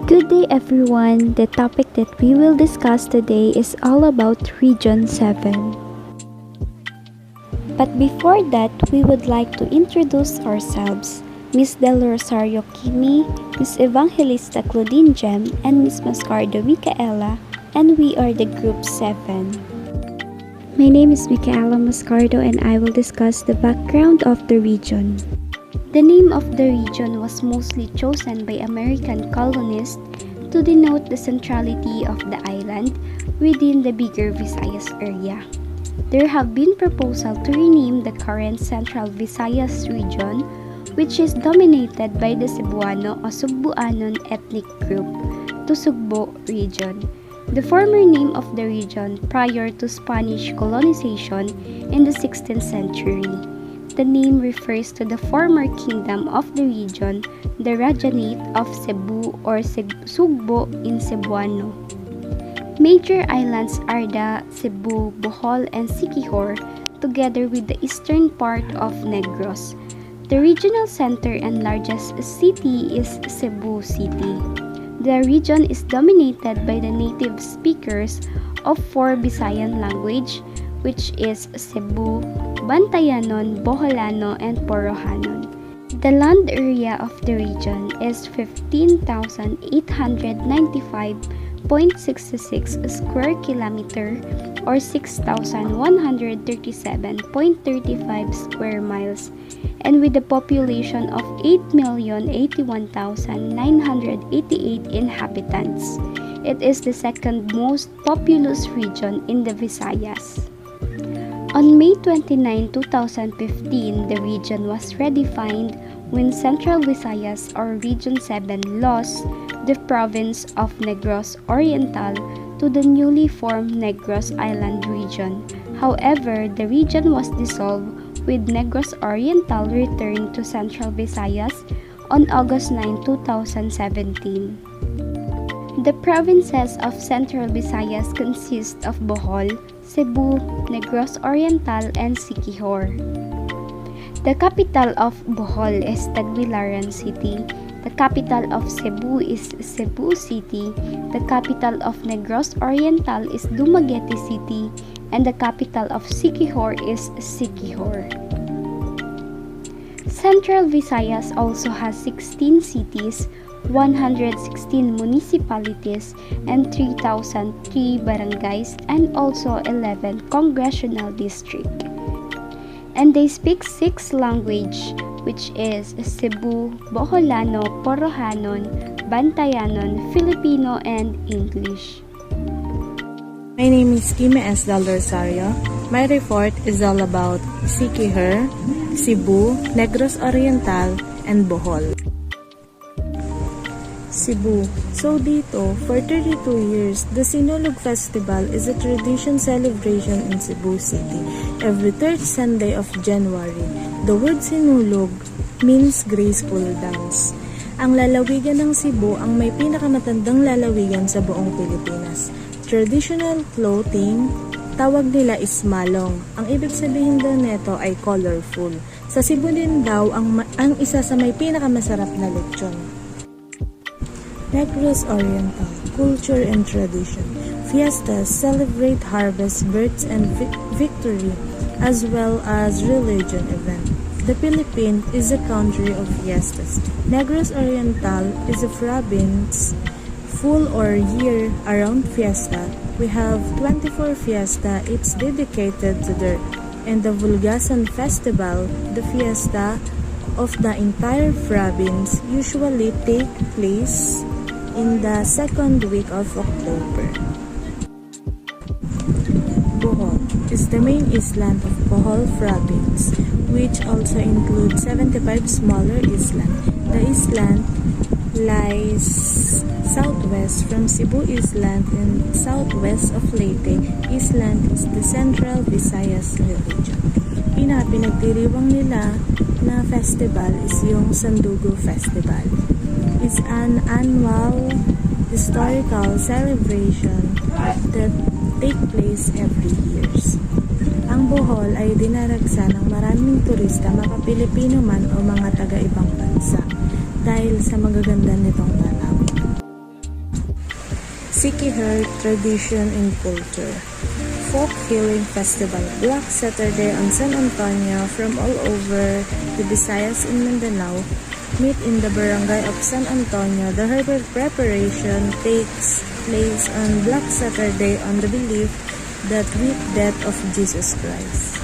Good day everyone. The topic that we will discuss today is all about Region 7. But before that, we would like to introduce ourselves. Miss Del Rosario Kimi, Miss Evangelista Claudine Jem, and Miss Mascardo Micaela, and we are the Group 7. My name is Micaela Mascardo and I will discuss the background of the region. The name of the region was mostly chosen by American colonists to denote the centrality of the island within the bigger Visayas area. There have been proposals to rename the current Central Visayas region, which is dominated by the Cebuano o Sugbuanon ethnic group, to Sugbo region. The former name of the region prior to Spanish colonization in the 16th century. The name refers to the former kingdom of the region, the Rajanate of Cebu or Sugbo in Cebuano. Major islands are the Cebu, Bohol, and Siquijor, together with the eastern part of Negros. The regional center and largest city is Cebu City. The region is dominated by the native speakers of four Visayan language, which is Cebu, Bantayanon, Boholano, and Porohanon. The land area of the region is 15,895.66 square kilometer or 6,137.35 square miles, and with a population of 8,081,988 inhabitants. It is the second most populous region in the Visayas. On May 29, 2015, the region was redefined when Central Visayas or Region 7 lost the province of Negros Oriental to the newly formed Negros Island region. However, the region was dissolved with Negros Oriental returned to Central Visayas on August 9, 2017. The provinces of Central Visayas consist of Bohol, Cebu, Negros Oriental, and Siquijor. The capital of Bohol is Tagbilaran City. The capital of Cebu is Cebu City. The capital of Negros Oriental is Dumaguete City. And the capital of Siquijor is Siquijor. Central Visayas also has 16 cities, 116 municipalities, and 3,003 barangays, and also 11 congressional districts. And they speak 6 languages, which is Cebu, Boholano, Porohanon, Bantayanon, Filipino, and English. My name is Kimi S. Del Rosario. My report is all about Siquijor, Cebu, Negros Oriental, and Bohol. Cebu. So dito, for 32 years, the Sinulog Festival is a tradition celebration in Cebu City every third Sunday of January. The word Sinulog means graceful dance. Ang lalawigan ng Cebu ang may pinakamatandang lalawigan sa buong Pilipinas. Traditional clothing, tawag nila is malong. Ang ibig sabihin daw nito ay colorful. Sa Cebu din daw ang isa sa may pinakamasarap na lechon. Negros Oriental, culture and tradition. Fiestas celebrate harvest, births, and victory, as well as religion event. The Philippines is a country of fiestas. Negros Oriental is a province full or year-around fiesta. We have 24 fiesta, it's dedicated to the and the Vulgasan Festival, the fiesta of the entire province, usually take place in the second week of October. Bohol is the main island of Bohol province, which also includes 75 smaller islands. The island lies southwest from Cebu Island and southwest of Leyte Island is the Central Visayas region. Pinagdiriwang nila na festival is yung Sandugo Festival. It's an annual historical celebration that take place every years. Ang Bohol ay dinaragsa ng maraming turista, maka-Pilipino man o mga taga-ibang bansa dahil sa magaganda nitong tanawin. Sikihar tradition and culture. Folk Healing Festival, Black Saturday on San Antonio. From all over the Visayas in Mindanao meet in the barangay of San Antonio. The herbal preparation takes place on Black Saturday on the belief that with death of Jesus Christ.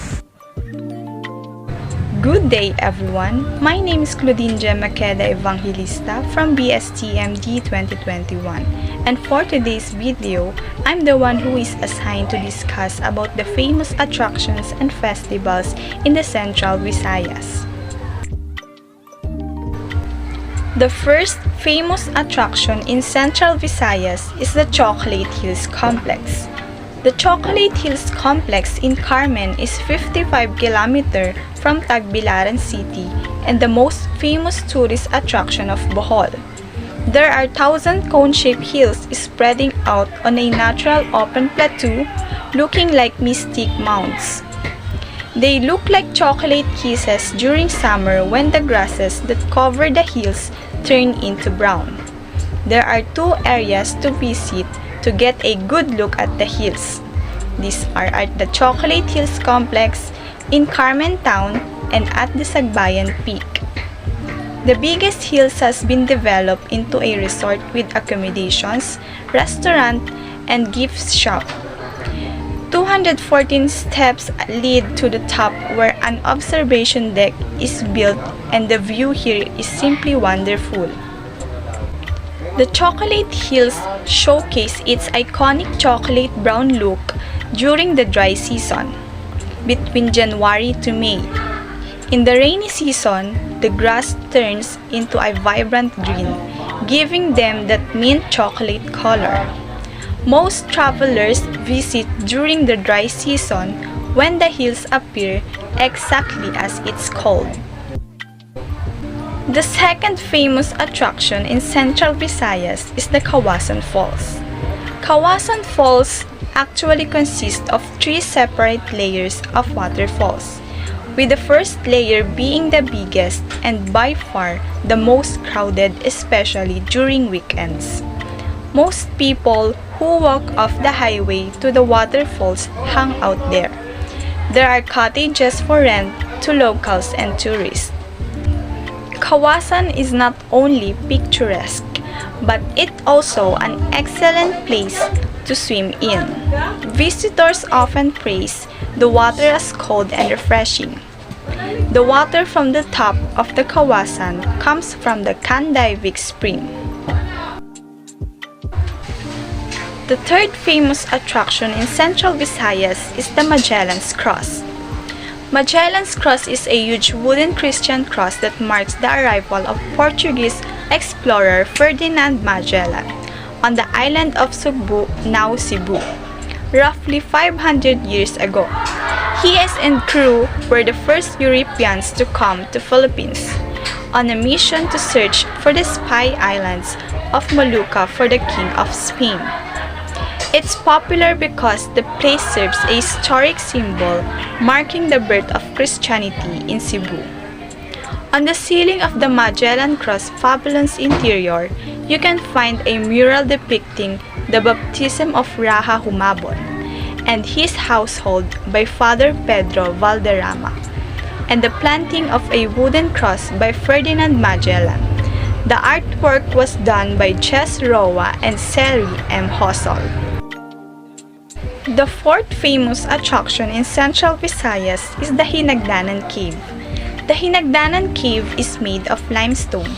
Good day everyone, my name is Claudine Makeda Evangelista from BSTMD 2021, and for today's video, I'm the one who is assigned to discuss about the famous attractions and festivals in the Central Visayas. The first famous attraction in Central Visayas is the Chocolate Hills Complex. The Chocolate Hills Complex in Carmen is 55 km from Tagbilaran City and the most famous tourist attraction of Bohol. There are 1,000 cone-shaped hills spreading out on a natural open plateau looking like mystic mounds. They look like chocolate kisses during summer when the grasses that cover the hills turn into brown. There are two areas to visit to get a good look at the hills. These are at the Chocolate Hills Complex in Carmen Town and at the Sagbayan Peak. The biggest hills has been developed into a resort with accommodations, restaurant, and gift shop. 214 steps lead to the top where an observation deck is built, and the view here is simply wonderful. The Chocolate Hills showcase its iconic chocolate brown look during the dry season, between January to May. In the rainy season, the grass turns into a vibrant green, giving them that mint chocolate color. Most travelers visit during the dry season when the hills appear exactly as it's called. The second famous attraction in Central Visayas is the Kawasan Falls. Kawasan Falls actually consists of 3 separate layers of waterfalls, with the first layer being the biggest and by far the most crowded, especially during weekends. Most people who walk off the highway to the waterfalls hang out there. There are cottages for rent to locals and tourists. Kawasan is not only picturesque, but it also an excellent place to swim in. Visitors often praise the water as cold and refreshing. The water from the top of the Kawasan comes from the Kandayvik spring. The third famous attraction in Central Visayas is the Magellan's Cross. Magellan's Cross is a huge wooden Christian cross that marks the arrival of Portuguese explorer Ferdinand Magellan on the island of Cebu, now Cebu, roughly 500 years ago. He and crew were the first Europeans to come to Philippines on a mission to search for the spy islands of Molucca for the King of Spain. It's popular because the place serves a historic symbol marking the birth of Christianity in Cebu. On the ceiling of the Magellan Cross fabulous interior, you can find a mural depicting the baptism of Raha Humabon and his household by Father Pedro Valderrama, and the planting of a wooden cross by Ferdinand Magellan. The artwork was done by Jess Roa and Seri M. Hosol. The fourth famous attraction in Central Visayas is the Hinagdanan Cave. The Hinagdanan Cave is made of limestone.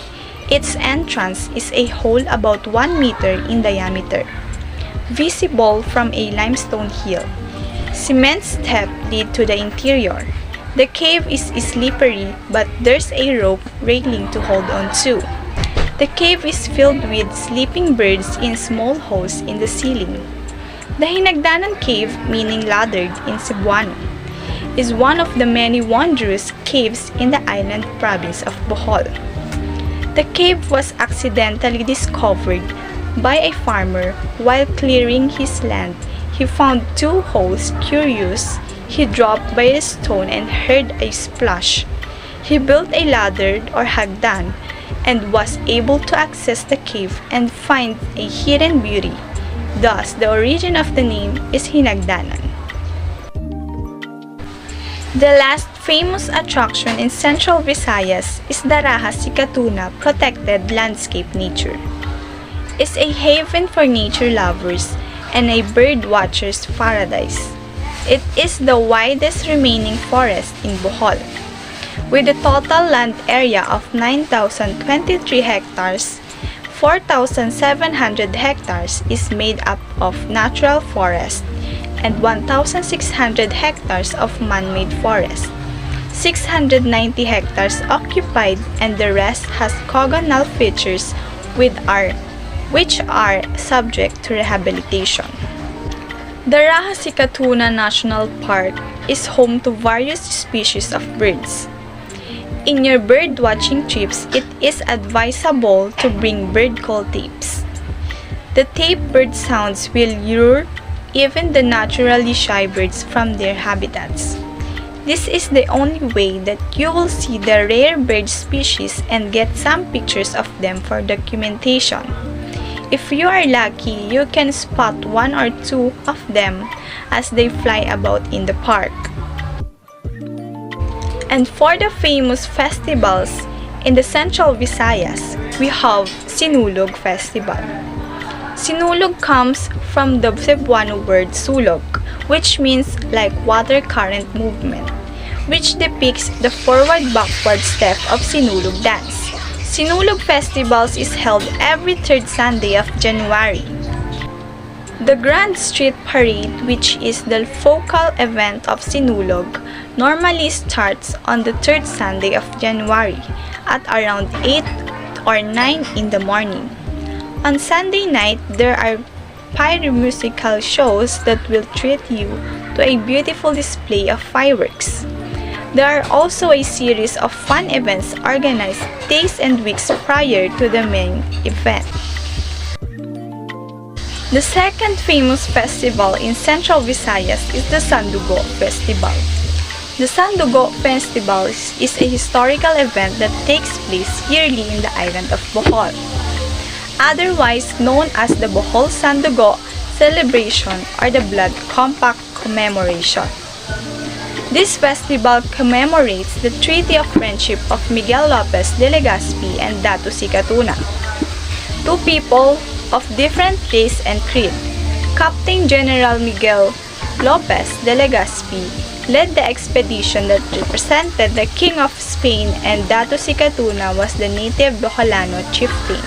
Its entrance is a hole about 1 meter in diameter, visible from a limestone hill. Cement steps lead to the interior. The cave is slippery, but there's a rope railing to hold on to. The cave is filled with sleeping birds in small holes in the ceiling. The Hinagdanan Cave, meaning laddered in Cebuano, is one of the many wondrous caves in the island province of Bohol. The cave was accidentally discovered by a farmer while clearing his land. He found 2 holes. Curious, he dropped by a stone and heard a splash. He built a ladder or hagdan and was able to access the cave and find a hidden beauty, Thus, the origin of the name is Hinagdanan. The last famous attraction in Central Visayas is the Raha Sikatuna Protected Landscape Nature. It's a haven for nature lovers and a bird watcher's paradise. It is the widest remaining forest in Bohol, with a total land area of 9,023 hectares. 4,700 hectares is made up of natural forest and 1,600 hectares of man-made forest. 690 hectares occupied and the rest has cogonal features which are subject to rehabilitation. The Raha Sikatuna National Park is home to various species of birds. In your bird-watching trips, it is advisable to bring bird call tapes. The tape bird sounds will lure even the naturally shy birds from their habitats. This is the only way that you will see the rare bird species and get some pictures of them for documentation. If you are lucky, you can spot one or two of them as they fly about in the park. And for the famous festivals in the Central Visayas, we have Sinulog Festival. Sinulog comes from the Cebuano word sulog, which means like water current movement, which depicts the forward-backward step of Sinulog dance. Sinulog Festivals is held every third Sunday of January. The Grand Street Parade, which is the focal event of Sinulog, normally starts on the third Sunday of January at around 8 or 9 in the morning. On Sunday night, there are pyromusical shows that will treat you to a beautiful display of fireworks. There are also a series of fun events organized days and weeks prior to the main event. The second famous festival in Central Visayas is the Sandugo Festival. The Sandugo Festival is a historical event that takes place yearly in the island of Bohol, otherwise known as the Bohol Sandugo Celebration or the Blood Compact Commemoration. This festival commemorates the Treaty of Friendship of Miguel Lopez de Legazpi and Datu Sikatuna, two people of different race and creed. Captain General Miguel Lopez de Legazpi led the expedition that represented the King of Spain, and Datu Sikatuna was the native Bicolano chieftain.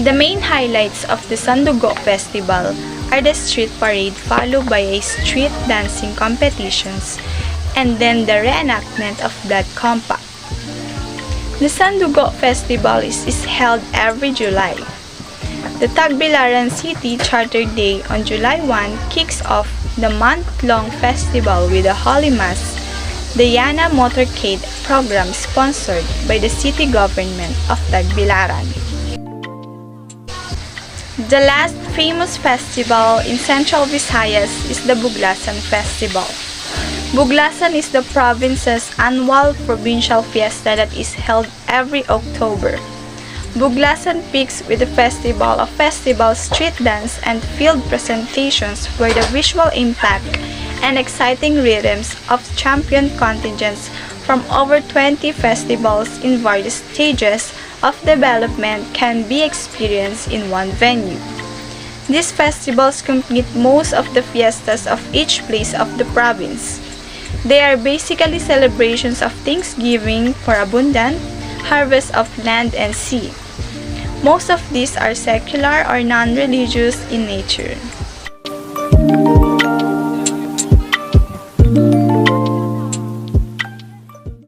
The main highlights of the Sandugo Festival are the street parade followed by a street dancing competitions and then the reenactment of Blood Compact. The Sandugo Festival is held every July. The Tagbilaran City Charter Day on July 1 kicks off the month-long festival with a Holy Mass, the Yana Motorcade program sponsored by the city government of Tagbilaran. The last famous festival in Central Visayas is the Buglasan Festival. Buglasan is the province's annual provincial fiesta that is held every October. Buglasan peaks with the festival of festivals, street dance, and field presentations where the visual impact and exciting rhythms of champion contingents from over 20 festivals in various stages of development can be experienced in one venue. These festivals complete most of the fiestas of each place of the province. They are basically celebrations of Thanksgiving for abundant harvest of land and sea. Most of these are secular or non-religious in nature.